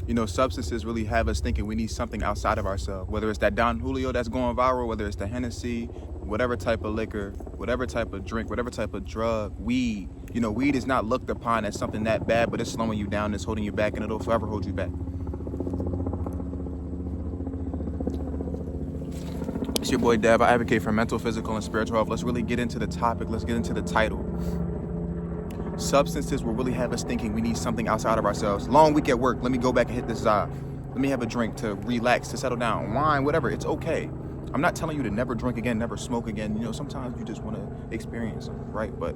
You know, substances really have us thinking we need something outside of ourselves, whether it's that Don Julio that's going viral, whether it's the Hennessy, whatever type of liquor, whatever type of drink, whatever type of drug, weed. You know, weed is not looked upon as something that bad, but it's slowing you down, it's holding you back, and it'll forever hold you back. It's your boy Dev. I advocate for mental, physical, and spiritual health. Let's really get into the topic. Let's get into the title. Substances will really have us thinking we need something outside of ourselves. Long week at work, let me go back and hit this Zod. Let me have a drink to relax, to settle down. Wine, whatever, it's okay. I'm not telling you to never drink again, never smoke again. You know, sometimes you just want to experience something, right? But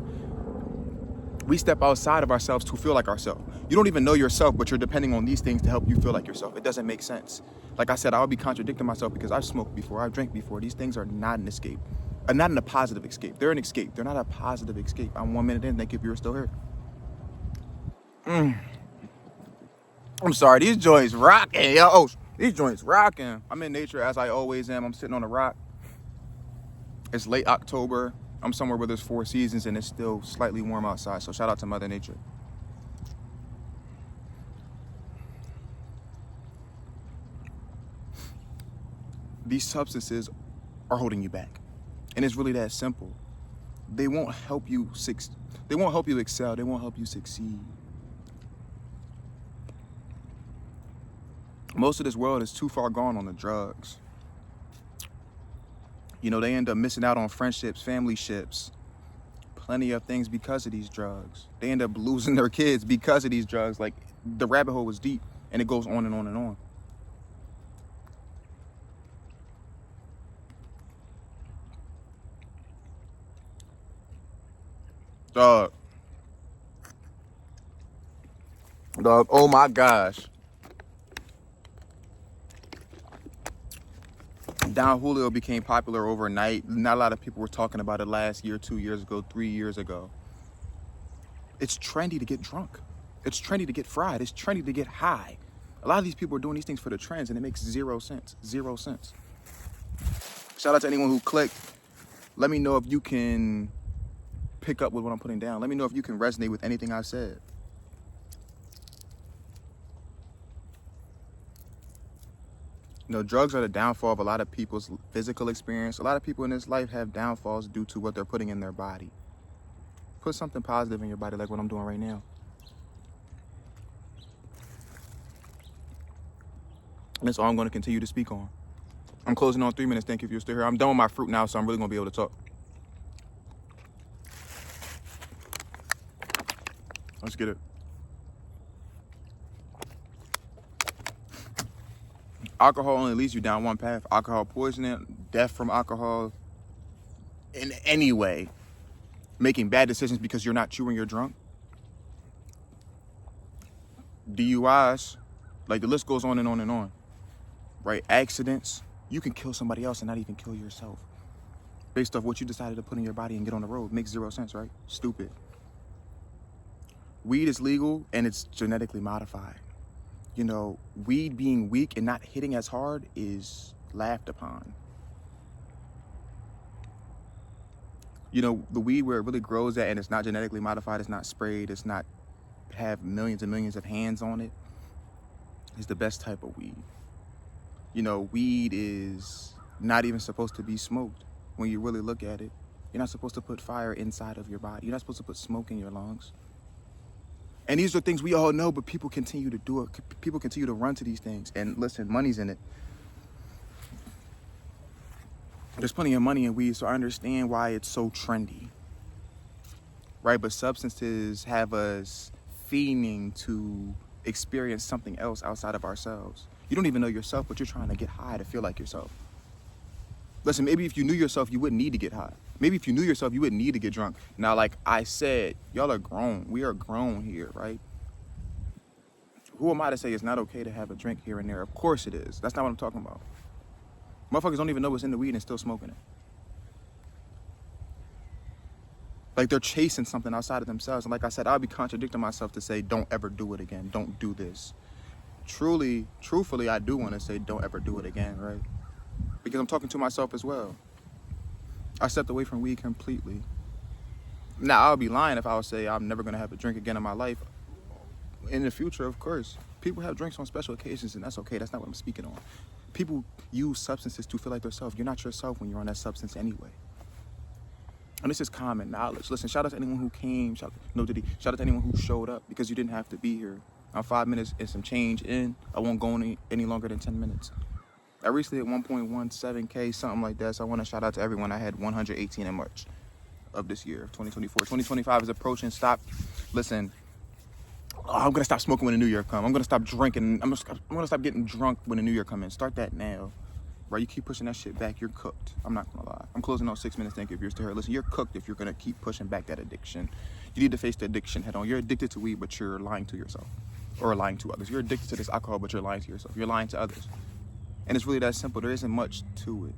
we step outside of ourselves to feel like ourselves. You don't even know yourself, but you're depending on these things to help you feel like yourself. It doesn't make sense. Like I said, I'll be contradicting myself because I've smoked before, I've drank before. These things are not an escape. Not in a positive escape. They're an escape. They're not a positive escape. I'm 1 minute in. Thank you if you're still here. I'm sorry. These joints rocking, yo. Oh, these joints rocking. I'm in nature as I always am. I'm sitting on a rock. It's late October. I'm somewhere where there's 4 seasons and it's still slightly warm outside. So shout out to Mother Nature. These substances are holding you back. And it's really that simple. They won't help you they won't help you excel. They won't help you succeed. Most of this world is too far gone on the drugs. You know, they end up missing out on friendships, family ships, plenty of things because of these drugs. They end up losing their kids because of these drugs. Like, the rabbit hole is deep and it goes on and on and on. Dog, oh my gosh. Don Julio became popular overnight. Not a lot of people were talking about it last year, 2 years ago, 3 years ago. It's trendy to get drunk. It's trendy to get fried. It's trendy to get high. A lot of these people are doing these things for the trends and it makes 0 cents. 0 cents. Shout out to anyone who clicked. Let me know if you can pick up with what I'm putting down. Let me know if you can resonate with anything I've said. You know, drugs are the downfall of a lot of people's physical experience. A lot of people in this life have downfalls due to what they're putting in their body. Put something positive in your body like what I'm doing right now. And that's all I'm going to continue to speak on. I'm closing on 3 minutes. Thank you if you're still here. I'm done with my fruit now, so I'm really going to be able to talk. Let's get it. Alcohol only leads you down one path. Alcohol poisoning, death from alcohol, in any way. Making bad decisions because you're not chewing, you're drunk. DUIs, like the list goes on and on and on. Right? Accidents. You can kill somebody else and not even kill yourself. Based off what you decided to put in your body and get on the road. Makes 0 sense, right? Stupid. Weed is legal and it's genetically modified. You know, weed being weak and not hitting as hard is laughed upon. You know, the weed where it really grows at and it's not genetically modified, it's not sprayed, it's not have millions and millions of hands on it, is the best type of weed. You know, weed is not even supposed to be smoked when you really look at it. You're not supposed to put fire inside of your body. You're not supposed to put smoke in your lungs. And these are things we all know, but people continue to do it. People continue to run to these things. And listen, money's in it. There's plenty of money in weed, so I understand why it's so trendy. Right? But substances have us fiending to experience something else outside of ourselves. You don't even know yourself, but you're trying to get high to feel like yourself. Listen, maybe if you knew yourself, you wouldn't need to get high. Maybe if you knew yourself, you wouldn't need to get drunk. Now, like I said, y'all are grown. We are grown here, right? Who am I to say it's not okay to have a drink here and there? Of course it is. That's not what I'm talking about. Motherfuckers don't even know what's in the weed and still smoking it. Like they're chasing something outside of themselves. And like I said, I'll be contradicting myself to say, don't ever do it again. Don't do this. Truthfully, I do want to say, don't ever do it again, right? Because I'm talking to myself as well. I stepped away from weed completely. Now, I'll be lying if I would say I'm never going to have a drink again in my life. In the future, of course, people have drinks on special occasions, and that's okay. That's not what I'm speaking on. People use substances to feel like themselves. You're not yourself when you're on that substance anyway. And this is common knowledge. Listen, shout out to anyone who came. Shout out to anyone who showed up, because you didn't have to be here. I'm 5 minutes and some change in. I won't go any longer than 10 minutes. I recently hit 1.17K, something like that. So I want to shout out to everyone. I had 118 in March of this year, 2024. 2025 is approaching. Listen. I'm gonna stop smoking when the new year comes. I'm gonna stop drinking. I'm gonna stop getting drunk when the new year comes in. Start that now, right? You keep pushing that shit back, you're cooked. I'm not gonna lie. I'm closing out 6 minutes. Thank you if you're still here. Listen, you're cooked if you're gonna keep pushing back that addiction. You need to face the addiction head on. You're addicted to weed, but you're lying to yourself, or lying to others. You're addicted to this alcohol, but you're lying to yourself. You're lying to others, and it's really that simple. There isn't much to it.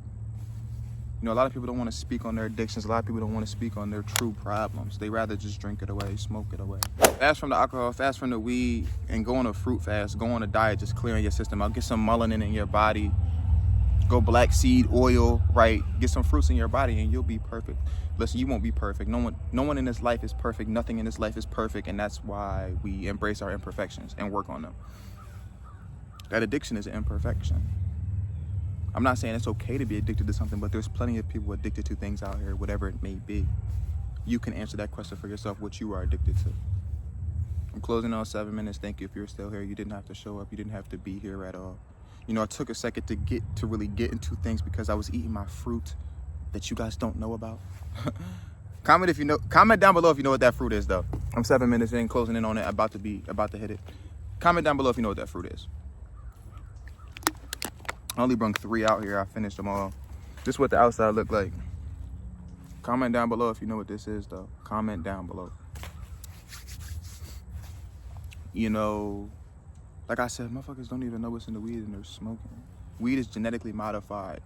You know, a lot of people don't want to speak on their addictions. A lot of people don't want to speak on their true problems. They rather just drink it away, smoke it away. Fast from the alcohol, fast from the weed, and go on a fruit fast. Go on a diet, just clearing your system out. Get some melanin in your body. Go black seed oil, right? Get some fruits in your body, and you'll be perfect. Listen, you won't be perfect. No one in this life is perfect. Nothing in this life is perfect, and that's why we embrace our imperfections and work on them. That addiction is an imperfection. I'm not saying it's okay to be addicted to something, but there's plenty of people addicted to things out here, whatever it may be. You can answer that question for yourself, what you are addicted to. I'm closing on 7 minutes. Thank you if you're still here. You didn't have to show up. You didn't have to be here at all. You know, I took a second to really get into things because I was eating my fruit that you guys don't know about. Comment down below if you know what that fruit is, though. I'm 7 minutes in, closing in on it, about to hit it. Comment down below if you know what that fruit is. I only brung 3 out here. I finished them all. This is what the outside looked like. Comment down below if you know what this is, though. Comment down below. You know, like I said, motherfuckers don't even know what's in the weed and they're smoking. Weed is genetically modified.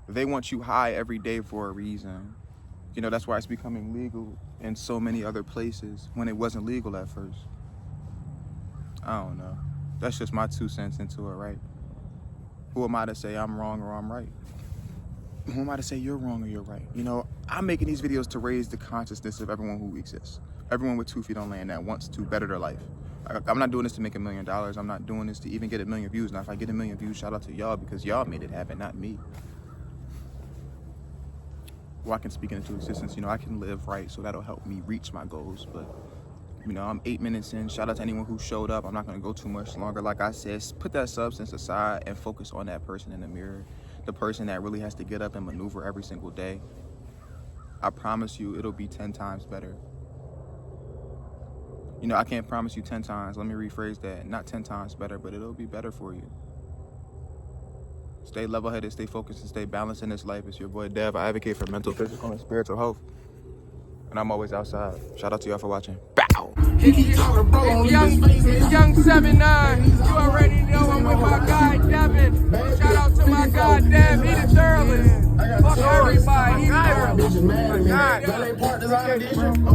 They want you high every day for a reason. You know, that's why it's becoming legal in so many other places when it wasn't legal at first. I don't know. That's just my 2 cents into it, right? Who am I to say I'm wrong or I'm right? Who am I to say you're wrong or you're right? You know, I'm making these videos to raise the consciousness of everyone who exists. Everyone with 2 feet on land that wants to better their life. I'm not doing this to make $1 million. I'm not doing this to even get 1 million views. Now, if I get 1 million views, shout out to y'all, because y'all made it happen, not me. Well, I can speak into existence. You know, I can live right, so that'll help me reach my goals. But, you know, I'm 8 minutes in. Shout out to anyone who showed up. I'm not going to go too much longer. Like I said, put that substance aside and focus on that person in the mirror. The person that really has to get up and maneuver every single day. I promise you, it'll be 10 times better. You know, I can't promise you 10 times. Let me rephrase that. Not 10 times better, but it'll be better for you. Stay level-headed, stay focused, and stay balanced in this life. It's your boy, Dev. I advocate for mental, physical, and spiritual health. And I'm always outside. Shout out to y'all for watching. Bow! It's young 7'9". You already know I'm with my guy, Devin. Shout out to my guy, Dev. He the thoroughest. Fuck everybody. He the thoroughest.